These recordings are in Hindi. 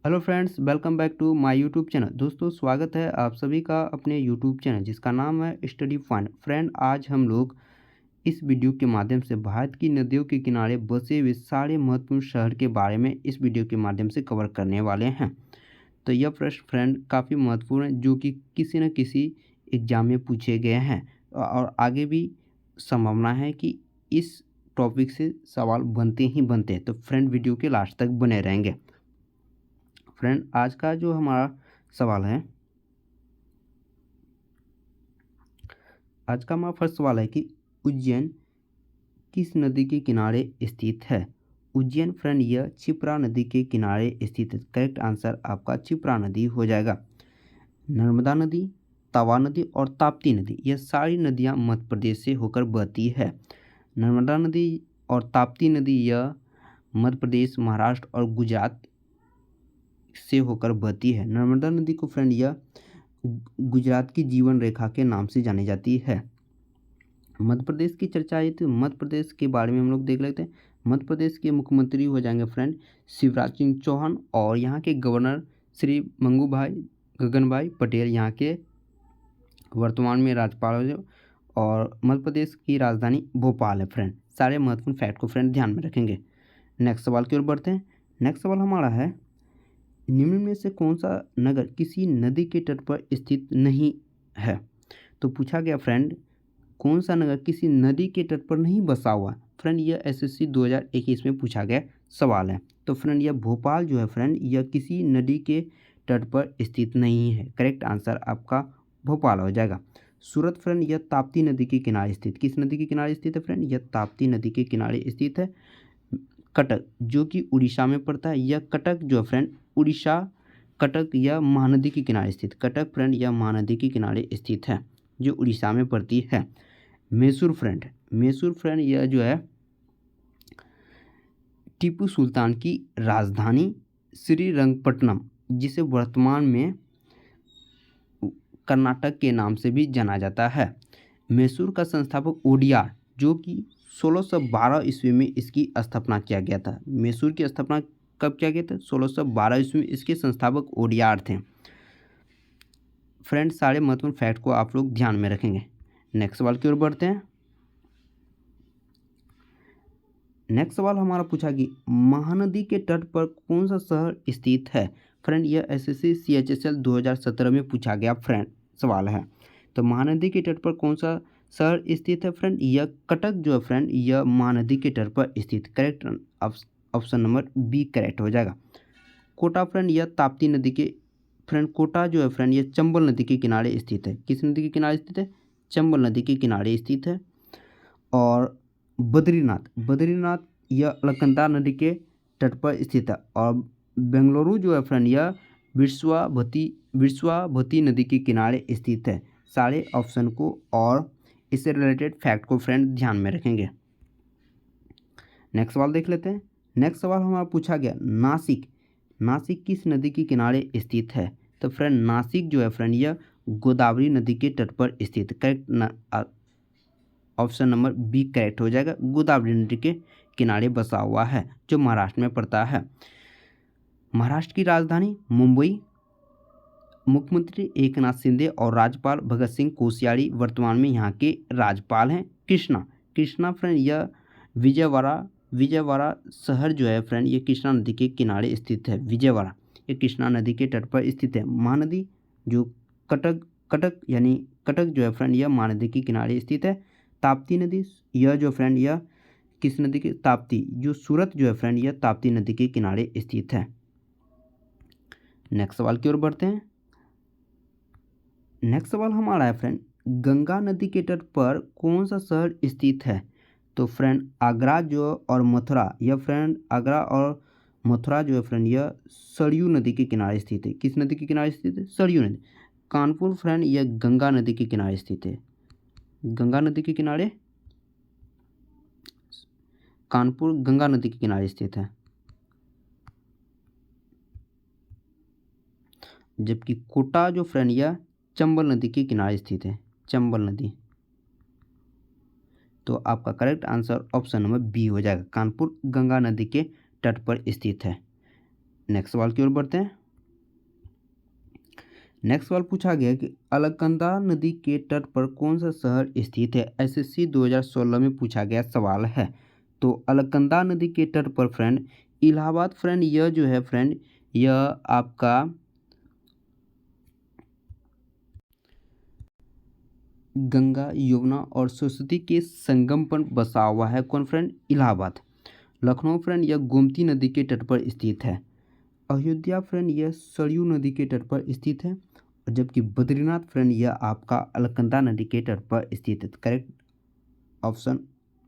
Hello friends, welcome back to my YouTube channel. दोस्तों, स्वागत है आप सभी का अपने यूट्यूब चैनल जिसका नाम है स्टडी फन। फ्रेंड, आज हम लोग इस वीडियो के माध्यम से भारत की नदियों के किनारे बसे हुए सारे महत्वपूर्ण शहर के बारे में इस वीडियो के माध्यम से कवर करने वाले हैं। तो यह प्रश्न फ्रेंड काफ़ी महत्वपूर्ण है, जो कि किसी न किसी एग्जाम में पूछे गए हैं और आगे भी संभावना है कि इस टॉपिक से सवाल बनते ही बनते हैं। तो फ्रेंड, वीडियो के लास्ट तक बने रहेंगे। फ्रेंड, आज का जो हमारा सवाल है, आज का हमारा फर्स्ट सवाल है कि उज्जैन किस नदी के किनारे स्थित है। उज्जैन फ्रेंड यह क्षिप्रा नदी के किनारे स्थित है। करेक्ट आंसर आपका क्षिप्रा नदी हो जाएगा। नर्मदा नदी, तवा नदी और ताप्ती नदी, यह सारी नदियां मध्य प्रदेश से होकर बहती है। नर्मदा नदी और ताप्ती नदी यह मध्य प्रदेश, महाराष्ट्र और गुजरात से होकर बहती है। नर्मदा नदी को फ्रेंड यह गुजरात की जीवन रेखा के नाम से जानी जाती है। मध्य प्रदेश की चर्चा आई तो मध्य प्रदेश के बारे में हम लोग देख लेते हैं। मध्य प्रदेश के मुख्यमंत्री हो जाएंगे फ्रेंड शिवराज सिंह चौहान, और यहाँ के गवर्नर श्री मंगूभाई गगनभाई पटेल यहाँ के वर्तमान में राज्यपाल हो। और मध्य प्रदेश की राजधानी भोपाल है। फ्रेंड, सारे महत्वपूर्ण फैक्ट को फ्रेंड ध्यान में रखेंगे। नेक्स्ट सवाल की ओर बढ़ते हैं। नेक्स्ट सवाल हमारा है, निम्न में से कौन सा नगर किसी नदी के तट पर स्थित नहीं है। तो पूछा गया फ्रेंड, कौन सा नगर किसी नदी के तट पर नहीं बसा हुआ। फ्रेंड, यह एसएससी 2021 में पूछा गया सवाल है। तो फ्रेंड, यह भोपाल जो है फ्रेंड, यह किसी नदी के तट पर स्थित नहीं है। करेक्ट आंसर आपका भोपाल हो जाएगा। सूरत फ्रेंड, यह ताप्ती नदी के किनारे स्थित, किस नदी के किनारे स्थित है फ्रेंड, यह ताप्ती नदी के किनारे स्थित है। कटक जो कि उड़ीसा में पड़ता है, यह कटक जो है फ्रेंड उड़ीसा, कटक यह महानदी के किनारे स्थित, कटक फ्रेंड यह महानदी के किनारे स्थित है जो उड़ीसा में पड़ती है। मैसूर फ्रेंड यह जो है टीपू सुल्तान की राजधानी श्रीरंगपट्टनम, जिसे वर्तमान में कर्नाटक के नाम से भी जाना जाता है। मैसूर का संस्थापक ओडियार, जो कि 1612 ईस्वी में इसकी स्थापना किया गया था। मैसूर की स्थापना कब किया गया था? 1612 ईस्वी में। इसके संस्थापक ओडियार थे। फ्रेंड, सारे महत्वपूर्ण फैक्ट को आप लोग ध्यान में रखेंगे। नेक्स्ट सवाल की ओर बढ़ते हैं। नेक्स्ट सवाल हमारा पूछा कि महानदी के तट पर कौन सा शहर स्थित है। फ्रेंड, यह एसएससी CHSL 2017 में पूछा गया फ्रेंड सवाल है। तो महानदी के तट पर कौन सा शहर स्थित है फ्रेंड, यह कटक जो है फ्रेंड यह महानदी के तट पर स्थित। Correct option number B correct हो जाएगा। कोटा फ्रेंड यह ताप्ती नदी के, फ्रेंड कोटा जो है फ्रेंड यह चंबल नदी के किनारे स्थित है। किस नदी के किनारे स्थित है? चंबल नदी के किनारे स्थित है। और बद्रीनाथ यह अलकनंदा नदी के तट पर स्थित है। और बेंगलुरु जो है फ्रेंड यह विश्वावती नदी के किनारे स्थित है। सारे ऑप्शन को और इससे रिलेटेड फैक्ट को फ्रेंड ध्यान में रखेंगे। नेक्स्ट सवाल देख लेते हैं। नेक्स्ट सवाल हमारा पूछा गया, नासिक किस नदी के किनारे स्थित है। तो फ्रेंड, नासिक जो है फ्रेंड यह गोदावरी नदी के तट पर स्थित। Correct option number B correct हो जाएगा। गोदावरी नदी के किनारे बसा हुआ है जो महाराष्ट्र में पड़ता है। महाराष्ट्र की राजधानी मुंबई। मुख्यमंत्री एकनाथ शिंदे और राज्यपाल भगत सिंह कोश्यारी वर्तमान में यहाँ के राज्यपाल हैं। कृष्णा फ्रेंड यह विजयवाड़ा शहर जो है फ्रेंड ये कृष्णा नदी के किनारे स्थित है। विजयवाड़ा ये कृष्णा नदी के तट पर स्थित है। महानदी जो कटक यानी कटक जो है फ्रेंड यह महानदी के किनारे स्थित है। ताप्ती नदी यह जो फ्रेंड यह किस नदी के, ताप्ती, जो सूरत जो है फ्रेंड यह ताप्ती नदी के किनारे स्थित है। नेक्स्ट सवाल की ओर बढ़ते हैं। नेक्स्ट सवाल हमारा है फ्रेंड, गंगा नदी के तट पर कौन सा शहर स्थित है। तो फ्रेंड, आगरा जो और मथुरा, यह फ्रेंड आगरा और मथुरा जो है फ्रेंड यह सरयू नदी के किनारे स्थित है। किस नदी के किनारे स्थित है? सरयू नदी। कानपुर फ्रेंड यह गंगा नदी के किनारे स्थित है। गंगा नदी के किनारे, कानपुर गंगा नदी के किनारे स्थित है। जबकि कोटा जो फ्रेंड यह चंबल नदी के किनारे स्थित है। चंबल नदी। तो आपका correct answer option number B हो जाएगा। कानपुर गंगा नदी के तट पर स्थित है। नेक्स्ट सवाल की ओर बढ़ते हैं। नेक्स्ट सवाल पूछा गया कि अलकनंदा नदी के तट पर कौन सा शहर स्थित है। एसएससी 2016 में पूछा गया सवाल है। तो अलकनंदा नदी के तट पर फ्रेंड इलाहाबाद फ्रेंड यह जो है फ्रेंड यह आपका गंगा यमुना और सरस्वती के संगम पर बसा हुआ है। कौन फ्रेंड? इलाहाबाद। लखनऊ फ्रेंड यह गोमती नदी के तट पर स्थित है। अयोध्या फ्रेंड यह सरयू नदी के तट पर स्थित है। और जबकि बद्रीनाथ फ्रेंड यह आपका अलकनंदा नदी के तट पर स्थित है। करेक्ट ऑप्शन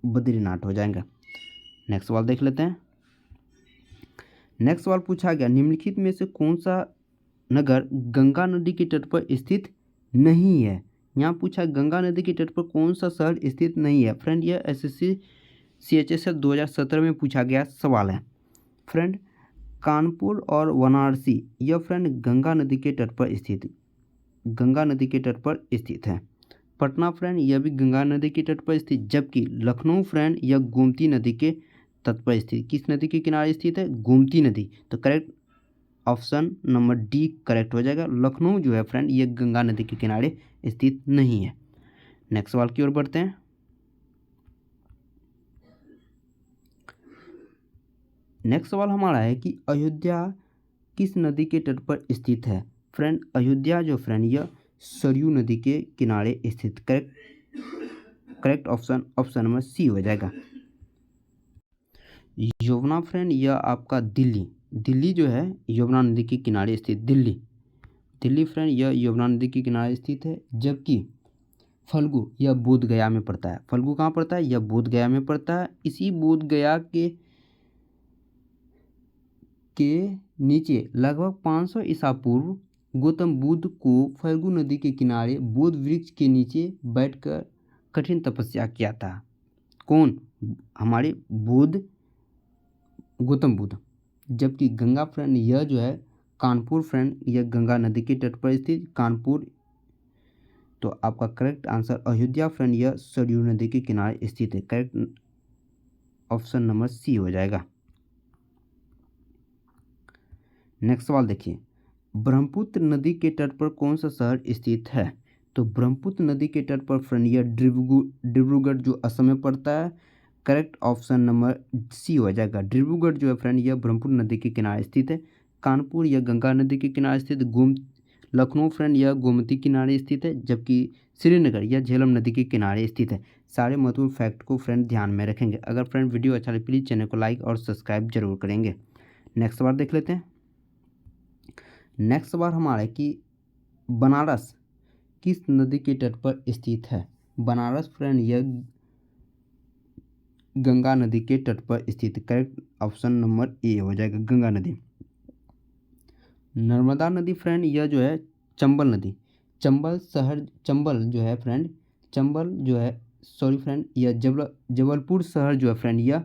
बद्रीनाथ हो जाएगा। नेक्स्ट सवाल देख लेते हैं। नेक्स्ट सवाल पूछा गया निम्नलिखित में से कौन सा नगर गंगा नदी के तट पर स्थित नहीं है। यहाँ पूछा गंगा नदी के तट पर कौन सा शहर स्थित नहीं है। फ्रेंड यह एसएससी CHSL 2017 में पूछा गया सवाल है। फ्रेंड कानपुर और वाराणसी यह फ्रेंड गंगा नदी के तट पर स्थित है। पटना फ्रेंड यह भी गंगा नदी के तट पर स्थित, जबकि लखनऊ फ्रेंड यह गोमती नदी के तट पर स्थित। किस नदी के किनारे स्थित है? गोमती नदी। तो correct option number D correct हो जाएगा। लखनऊ जो है फ्रेंड ये गंगा नदी के किनारे स्थित नहीं है। नेक्स्ट सवाल की ओर बढ़ते हैं। नेक्स्ट सवाल हमारा है कि अयोध्या किस नदी के तट पर स्थित है। फ्रेंड अयोध्या जो फ्रेंड यह सरयू नदी के किनारे स्थित। करेक्ट ऑप्शन नंबर सी हो जाएगा। यमुना फ्रेंड यह आपका दिल्ली जो है यमुना नदी के किनारे स्थित। दिल्ली फ्रेंड यह यमुना नदी के किनारे स्थित है। जबकि फल्गु यह बोध गया में पड़ता है। फल्गु कहाँ पड़ता है? यह बोध गया में पड़ता है। इसी बोध गया के नीचे लगभग 500 ईसा पूर्व गौतम बुद्ध को फल्गु नदी के किनारे बोध वृक्ष के नीचे बैठकर कठिन तपस्या किया था। कौन? हमारे गौतम बुद्ध। जबकि गंगा फ्रेंड यह जो है कानपुर फ्रेंड यह गंगा नदी के तट पर स्थित कानपुर। तो आपका करेक्ट आंसर अयोध्या फ्रेंड यह सरयू नदी के किनारे स्थित है। करेक्ट ऑप्शन नंबर सी हो जाएगा। नेक्स्ट सवाल देखिए ब्रह्मपुत्र नदी के तट पर कौन सा शहर स्थित है। तो ब्रह्मपुत्र नदी के तट पर फ्रेंड यह डिब्रूगढ़ जो असम में पड़ता है। करेक्ट ऑप्शन नंबर सी हो जाएगा। डिब्रूगढ़ जो है फ्रेंड यह ब्रह्मपुत्र नदी के किनारे स्थित है। कानपुर यह गंगा नदी के किनारे स्थित। लखनऊ फ्रेंड यह गोमती किनारे स्थित है। जबकि श्रीनगर यह झेलम नदी के किनारे स्थित है। सारे महत्वपूर्ण फैक्ट को फ्रेंड ध्यान में रखेंगे। अगर फ्रेंड वीडियो अच्छा लगे प्लीज़ चैनल को लाइक और सब्सक्राइब जरूर करेंगे। नेक्स्ट सवाल देख लेते हैं। नेक्स्ट सवाल हमारा है कि बनारस किस नदी के तट पर स्थित है। बनारस फ्रेंड यह गंगा नदी के तट पर स्थित। करेक्ट ऑप्शन नंबर ए हो जाएगा गंगा नदी। नर्मदा नदी फ्रेंड यह जो है चंबल नदी चंबल जो है सॉरी फ्रेंड यह जबलपुर शहर जो है फ्रेंड यह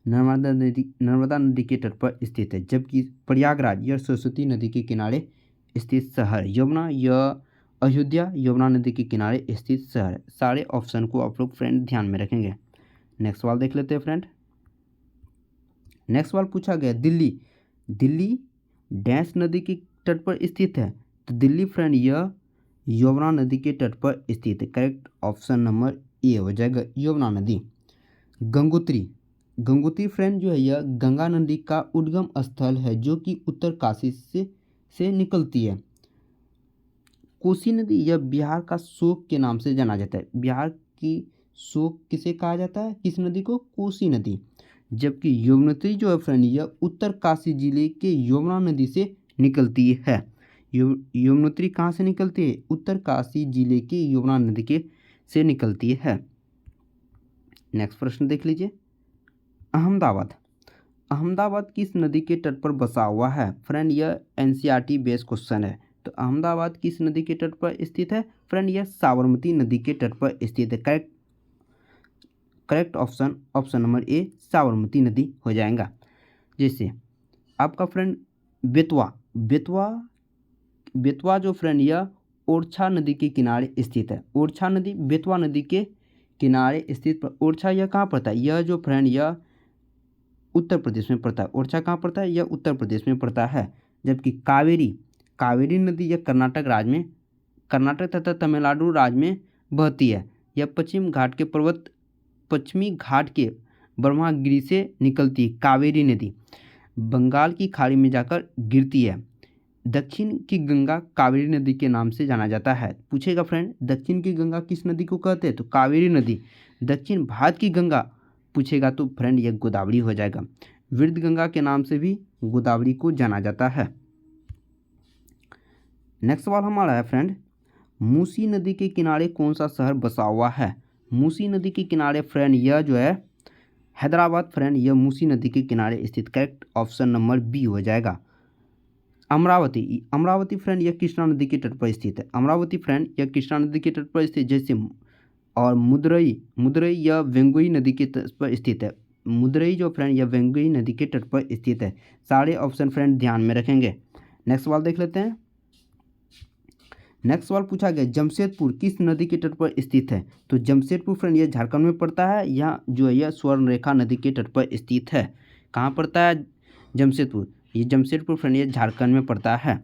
नर्मदा नदी के तट पर स्थित है। जबकि प्रयागराज यह सरस्वती नदी के किनारे स्थित शहर। यमुना यह अयोध्या यमुना नदी के किनारे स्थित शहर है। सारे ऑप्शन को आप लोग फ्रेंड ध्यान में रखेंगे। नेक्स्ट सवाल देख लेते हैं फ्रेंड। नेक्स्ट सवाल पूछा गया दिल्ली डैश नदी के तट पर स्थित है। तो दिल्ली फ्रेंड यह यमुना नदी के तट पर स्थित है। करेक्ट ऑप्शन नंबर ए हो जाएगा यमुना नदी। गंगोत्री फ्रेंड जो है यह गंगा नदी का उद्गम स्थल है जो कि उत्तर काशी से निकलती है। कोसी नदी यह बिहार का शोक के नाम से जाना जाता है। बिहार की शोक किसे कहा जाता है? किस नदी को? कोसी नदी। जबकि यमुनोत्री जो है फ्रेंड यह उत्तर काशी जिले के यमुना नदी से निकलती है। यमुनोत्री कहाँ से निकलती है? उत्तर काशी जिले के यमुना नदी के से निकलती है। नेक्स्ट प्रश्न देख लीजिए। अहमदाबाद किस नदी के तट पर बसा हुआ है। फ्रेंड यह NCERT बेस्ड क्वेश्चन है। तो अहमदाबाद किस नदी के तट पर स्थित है। फ्रेंड यह साबरमती नदी के तट पर स्थित है। Correct option number A Sabarmati नदी हो जाएगा। जैसे आपका फ्रेंड बेतवा जो फ्रेंड यह ओरछा नदी के किनारे स्थित है। ओरछा नदी बेतवा नदी के किनारे स्थित। ओरछा यह कहाँ पड़ता है? यह जो फ्रेंड यह उत्तर प्रदेश में पड़ता है। ओरछा कहाँ पड़ता है? यह उत्तर प्रदेश में पड़ता है। जबकि कावेरी नदी यह कर्नाटक तथा तमिलनाडु राज्य में बहती है। यह पश्चिमी घाट के ब्रह्मगिरि से निकलती है। कावेरी नदी बंगाल की खाड़ी में जाकर गिरती है। दक्षिण की गंगा कावेरी नदी के नाम से जाना जाता है। पूछेगा फ्रेंड, दक्षिण की गंगा किस नदी को कहते हैं? तो कावेरी नदी। दक्षिण भारत की गंगा पूछेगा तो फ्रेंड यह गोदावरी हो जाएगा। वृद्ध गंगा के नाम से भी गोदावरी को जाना जाता है। नेक्स्ट सवाल हमारा है फ्रेंड, मूसी नदी के किनारे कौन सा शहर बसा हुआ है? मूसी नदी के किनारे फ्रेंड यह जो है हैदराबाद फ्रेंड यह मूसी नदी के किनारे स्थित। करेक्ट ऑप्शन नंबर बी हो जाएगा। अमरावती फ्रेंड यह कृष्णा नदी के तट पर स्थित है। अमरावती फ्रेंड यह कृष्णा नदी के तट पर स्थित जैसे, और मुदरई यह वेंगुई नदी के तट पर स्थित है। मुदरई जो फ्रेंड यह वेंगुई नदी के तट पर स्थित है। सारे ऑप्शन फ्रेंड ध्यान में रखेंगे। नेक्स्ट सवाल देख लेते हैं। नेक्स्ट सवाल पूछा गया, जमशेदपुर किस नदी के तट पर स्थित है? तो जमशेदपुर फ्रेंड यह झारखंड में पड़ता है। यह जो है यह स्वर्णरेखा नदी के तट पर स्थित है। कहाँ पड़ता है जमशेदपुर? ये जमशेदपुर फ्रेंड ये झारखंड में पड़ता है।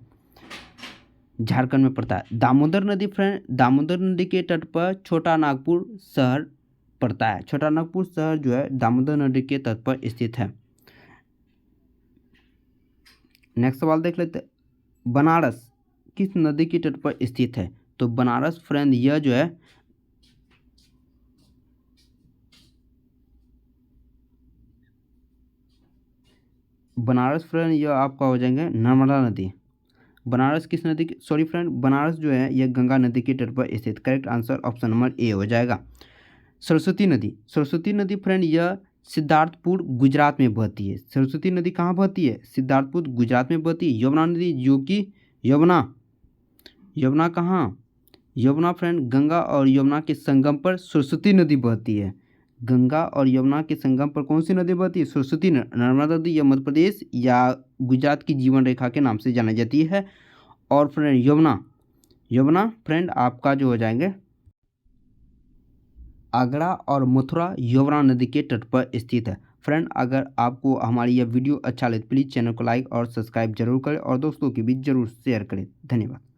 दामोदर नदी फ्रेंड दामोदर नदी के तट पर छोटा नागपुर शहर पड़ता है। छोटा नागपुर शहर जो है दामोदर नदी के तट पर स्थित है। नेक्स्ट सवाल देख लेते हैं, बनारस किस नदी के तट पर स्थित है? तो बनारस फ्रेंड यह जो है बनारस फ्रेंड यह आपका हो जाएंगे नर्मदा नदी। बनारस किस नदी की, सॉरी फ्रेंड, बनारस जो है यह गंगा नदी के तट पर स्थित। Correct answer option number A हो जाएगा। सरस्वती नदी फ्रेंड यह सिद्धार्थपुर गुजरात में बहती है। सरस्वती नदी कहाँ बहती है? सिद्धार्थपुर गुजरात में बहती है। यमुना नदी जो कि यमुना कहाँ? यमुना फ्रेंड गंगा और यमुना के संगम पर सरस्वती नदी बहती है। गंगा और यमुना के संगम पर कौन सी नदी बहती है? सरस्वती। नर्मदा नदी या मध्य प्रदेश या गुजरात की जीवन रेखा के नाम से जानी जाती है। और फ्रेंड यमुना फ्रेंड आपका जो हो जाएंगे आगरा और मथुरा यमुना नदी के तट पर स्थित है। फ्रेंड अगर आपको हमारी यह वीडियो अच्छा लगे प्लीज़ चैनल को लाइक और सब्सक्राइब जरूर करें और दोस्तों के बीच जरूर शेयर करें। धन्यवाद।